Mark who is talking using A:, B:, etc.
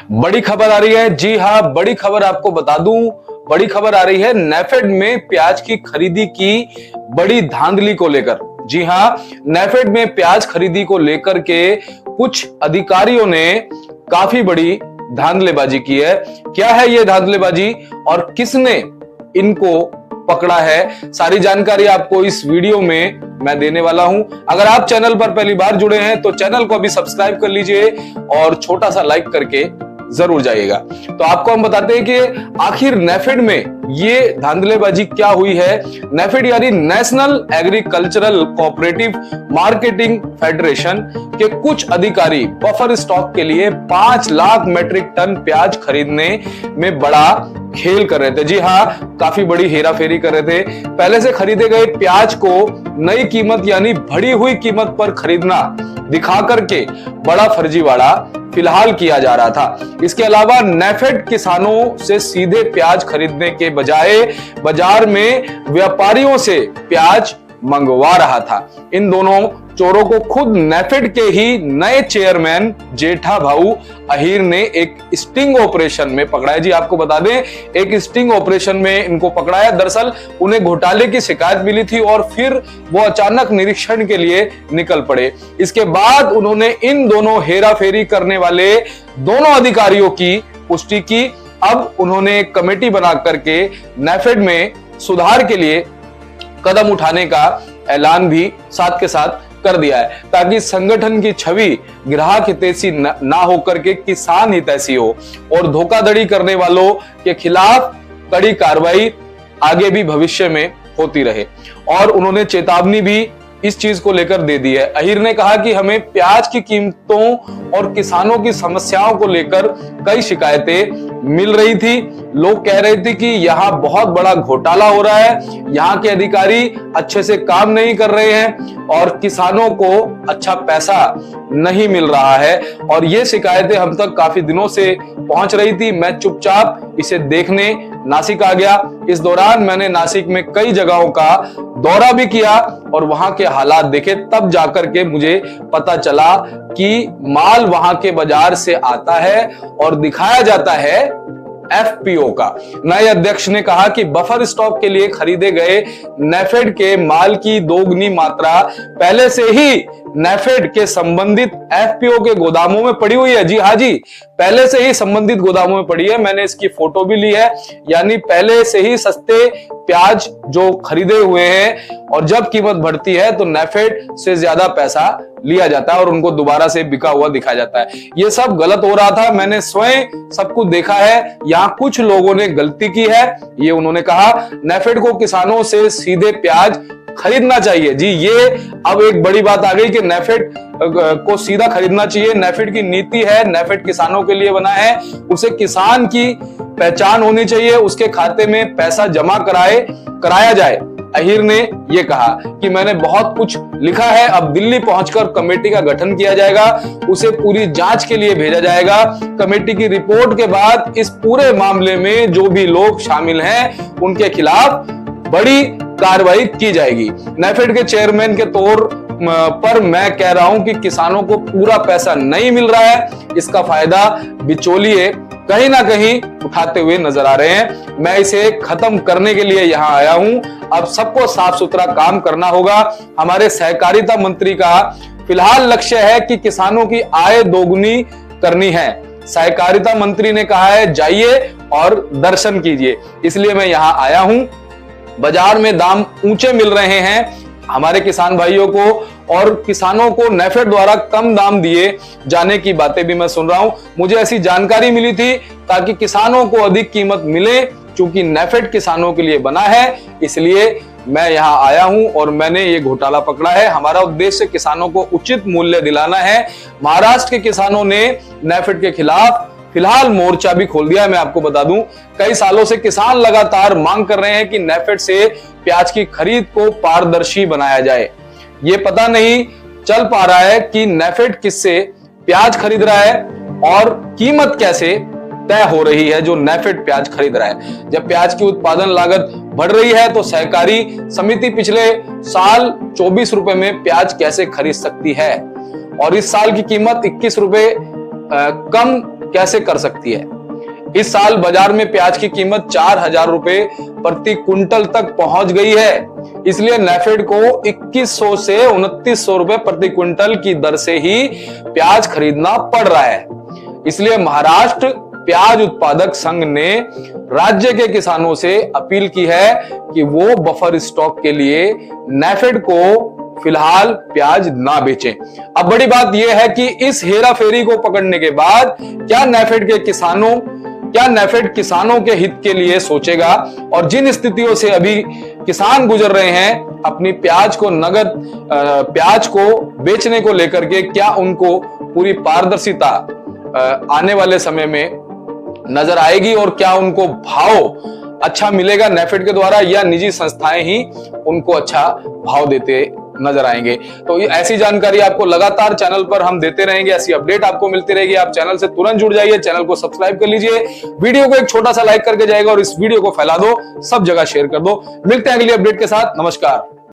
A: बड़ी खबर आ रही है। जी हां, बड़ी खबर आपको बता दूं, बड़ी खबर आ रही है नेफेड में प्याज की खरीदी की बड़ी धांधली को लेकर। जी हां, नेफेड में प्याज खरीदी को लेकर के कुछ अधिकारियों ने काफी बड़ी धांधलेबाजी की है। क्या है ये धांधलेबाजी और किसने इनको पकड़ा है, सारी जानकारी आपको इस वीडियो में मैं देने वाला हूं। अगर आप चैनल पर पहली बार जुड़े हैं तो चैनल को अभी सब्सक्राइब कर लीजिए और छोटा सा लाइक करके जरूर जाइएगा। तो आपको हम बताते हैं कि आखिर नेफेड में ये धांधलेबाजी क्या हुई है। नेफेड यानी national agricultural cooperative marketing federation के कुछ अधिकारी बफर स्टॉक के लिए 5 लाख मीट्रिक टन प्याज खरीदने में बड़ा खेल कर रहे थे। जी हां, काफी बड़ी हेराफेरी कर रहे थे। पहले से खरीदे गए प्याज को नई कीमत यानी बढ़ी हुई कीमत पर खरीदना दिखा करके बड़ा फर्जीवाड़ा फिलहाल किया जा रहा था। इसके अलावा नेफेड किसानों से सीधे प्याज खरीदने के बजाय बाजार में व्यापारियों से प्याज मंगवा रहा था। इन दोनों चोरों को खुद नेफेड के ही नए चेयरमैन जेठा भाऊ अहीर ने एक स्टिंग ऑपरेशन में पकड़ा है। जी आपको बता दें, एक स्टिंग ऑपरेशन में इनको पकड़ा है। दरअसल उन्हें घोटाले की शिकायत मिली थी और फिर वो अचानक निरीक्षण के लिए निकल पड़े। इसके बाद उन्होंने इन दोनों हेराफेरी करने वाले दोनों अधिकारियों की पुष्टि की। अब उन्होंने एक कमेटी बना करके नेफेड में सुधार के लिए कदम उठाने का ऐलान भी साथ के साथ कर दिया है, ताकि संगठन की छवि ग्राहक हितैषी ना होकर के किसान हितैषी हो और धोखाधड़ी करने वालों के खिलाफ कड़ी कार्रवाई आगे भी भविष्य में होती रहे। और उन्होंने चेतावनी भी इस चीज को लेकर दे दी है। अहीर ने कहा कि हमें प्याज की कीमतों और किसानों की समस्याओं को लेकर कई शिकायतें मिल रही थी। लोग कह रहे थे कि यहाँ बहुत बड़ा घोटाला हो रहा है, यहाँ के अधिकारी अच्छे से काम नहीं कर रहे हैं और किसानों को अच्छा पैसा नहीं मिल रहा है। और ये शिकायतें हम तक काफी दिनों से पहुंच रही थी। मैं चुपचाप इसे देखने नासिक आ गया। इस दौरान मैंने नासिक में कई जगहों का दौरा भी किया और वहां के हालात देखे। तब जाकर के मुझे पता चला कि माल वहां के बाजार से आता है और दिखाया जाता है एफपीओ का। नए अध्यक्ष ने कहा कि बफर स्टॉक के लिए खरीदे गए नेफेड के माल की दोगुनी मात्रा पहले से ही नेफेड के संबंधित एफपीओ के गोदामों में पड़ी हुई है। जी हाँ जी, पहले से ही संबंधित गोदामों में पड़ी है। मैंने इसकी फोटो भी ली है। यानी पहले से ही सस्ते प्याज जो खरीदे हुए हैं और जब कीमत बढ़ती है तो नेफेड से ज्यादा पैसा लिया जाता है और उनको दोबारा से बिका हुआ दिखाया जाता है। ये सब गलत हो रहा था। मैंने स्वयं सब कुछ देखा है। यहाँ कुछ लोगों ने गलती की है, ये उन्होंने कहा। नेफेड को किसानों से सीधे प्याज खरीदना चाहिए। जी, ये अब एक बड़ी बात आ गई कि नेफेड को सीधा खरीदना चाहिए। नेफेड की नीति है, नेफेड किसानों के लिए बना है। उसे किसान की पहचान होनी चाहिए, उसके खाते में पैसा जमा कराया जाए। अहीर ने यह कहा कि मैंने बहुत कुछ लिखा है, अब दिल्ली पहुंचकर कमेटी का गठन किया जाएगा, उसे पूरी जांच के लिए भेजा जाएगा। कमेटी की रिपोर्ट के बाद इस पूरे मामले में जो भी लोग शामिल हैं उनके खिलाफ बड़ी कार्रवाई की जाएगी। नेफेड के चेयरमैन के तौर पर मैं कह रहा हूं कि किसानों को पूरा पैसा नहीं मिल रहा है। इसका फायदा बिचौलिए कहीं ना कहीं उठाते हुए नजर आ रहे हैं। मैं इसे खत्म करने के लिए यहां आया हूं। अब सबको साफ सुथरा काम करना होगा। हमारे सहकारिता मंत्री का फिलहाल लक्ष्य है कि किसानों की आय दोगुनी करनी है। सहकारिता मंत्री ने कहा है जाइए और दर्शन कीजिए, इसलिए मैं यहां आया हूं। बाजार में दाम ऊंचे मिल रहे हैं हमारे किसान भाइयों को और किसानों को नेफेड द्वारा कम दाम दिए जाने की बातें भी मैं सुन रहा हूं। मुझे ऐसी जानकारी मिली थी ताकि किसानों को अधिक कीमत मिले। चूंकि नेफेड किसानों के लिए बना है, इसलिए मैं यहां आया हूं और मैंने ये घोटाला पकड़ा है। हमारा उद्देश्य किसानों को उचित मूल्य दिलाना है। महाराष्ट्र के किसानों ने नेफेड के खिलाफ फिलहाल मोर्चा भी खोल दिया है। मैं आपको बता दूं, कई सालों से किसान लगातार मांग कर रहे हैं कि नेफेड से प्याज की खरीद को पारदर्शी बनाया जाए। ये पता नहीं चल पा रहा है कि नेफेड किससे प्याज खरीद रहा है और कीमत कैसे तय हो रही है जो नेफेड प्याज खरीद रहा है। जब प्याज की उत्पादन लागत बढ़ रही है तो सहकारी समिति पिछले साल 24 रुपए में प्याज कैसे खरीद सकती है और इस साल की कीमत 21 रुपए कम कैसे कर सकती है। इस साल बाजार में प्याज की कीमत 4,000 रुपए प्रति क्विंटल तक पहुंच गई है। इसलिए नेफेड को 2100 से 2900 रुपए प्रति क्विंटल की दर से ही प्याज खरीदना पड़ रहा है। इसलिए महाराष्ट्र प्याज उत्पादक संघ ने राज्य के किसानों से अपील की है कि वो बफर स्टॉक के लिए नेफेड को फिलहाल प्याज ना बेचें। अब बड़ी बात यह है कि इस हेराफेरी को पकड़ने के बाद क्या नेफेड किसानों के हित के लिए सोचेगा, और जिन स्थितियों से अभी किसान गुजर रहे हैं अपनी प्याज को बेचने को लेकर के, क्या उनको पूरी पारदर्शिता आने वाले समय में नजर आएगी और क्या उनको भाव अच्छा मिलेगा नेफेड के द्वारा, या निजी संस्थाएं ही उनको अच्छा भाव देते नजर आएंगे। तो ऐसी जानकारी आपको लगातार चैनल पर हम देते रहेंगे, ऐसी अपडेट आपको मिलती रहेगी। आप चैनल से तुरंत जुड़ जाइए, चैनल को सब्सक्राइब कर लीजिए, वीडियो को एक छोटा सा लाइक करके जाएगा और इस वीडियो को फैला दो, सब जगह शेयर कर दो। मिलते हैं अगली अपडेट के साथ। नमस्कार।